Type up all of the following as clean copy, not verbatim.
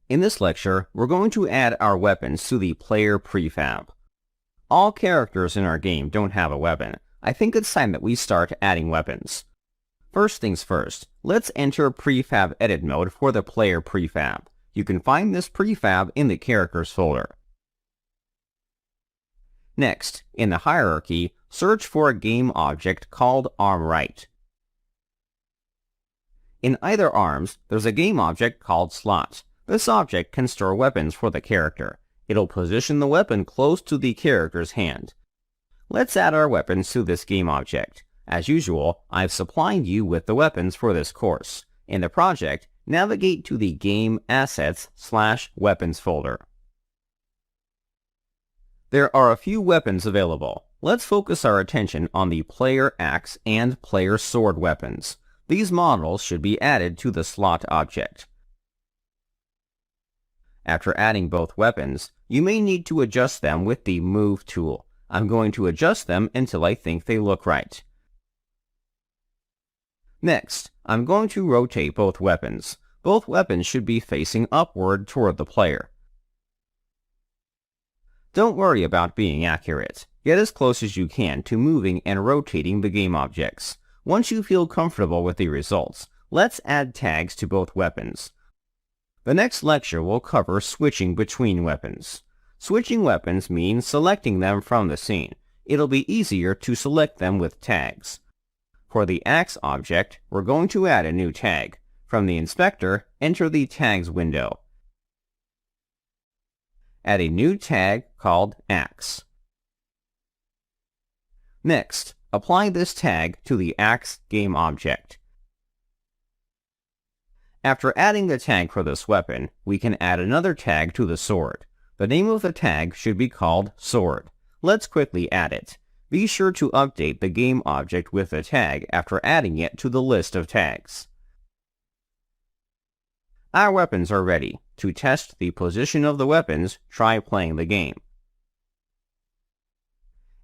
In this lecture, we're going to add our weapons to the player prefab. All characters in our game don't have a weapon. I think it's time that we start adding weapons. First things first, let's enter prefab edit mode for the player prefab. You can find this prefab in the characters folder. Next, in the hierarchy, search for a game object called arm right. In either arms, there's a game object called slot. This object can store weapons for the character. It'll position the weapon close to the character's hand. Let's add our weapons to this game object. As usual, I've supplied you with the weapons for this course. In the project, navigate to the Game Assets/Weapons folder. There are a few weapons available. Let's focus our attention on the player axe and player sword weapons. These models should be added to the slot object. After adding both weapons, you may need to adjust them with the Move tool. I'm going to adjust them until I think they look right. Next, I'm going to rotate both weapons. Both weapons should be facing upward toward the player. Don't worry about being accurate. Get as close as you can to moving and rotating the game objects. Once you feel comfortable with the results, let's add tags to both weapons. The next lecture will cover switching between weapons. Switching weapons means selecting them from the scene. It'll be easier to select them with tags. For the axe object, we're going to add a new tag. From the inspector, enter the tags window. Add a new tag called axe. Next, apply this tag to the axe game object. After adding the tag for this weapon, we can add another tag to the sword. The name of the tag should be called sword. Let's quickly add it. Be sure to update the game object with the tag after adding it to the list of tags. Our weapons are ready. To test the position of the weapons, try playing the game.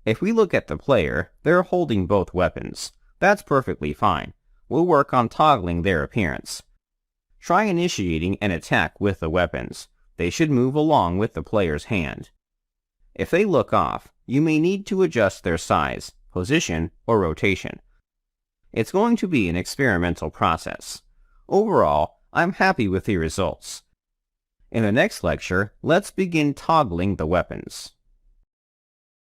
If we look at the player, they're holding both weapons. That's perfectly fine. We'll work on toggling their appearance. Try initiating an attack with the weapons. They should move along with the player's hand. If they look off, you may need to adjust their size, position, or rotation. It's going to be an experimental process. Overall, I'm happy with the results. In the next lecture, let's begin toggling the weapons.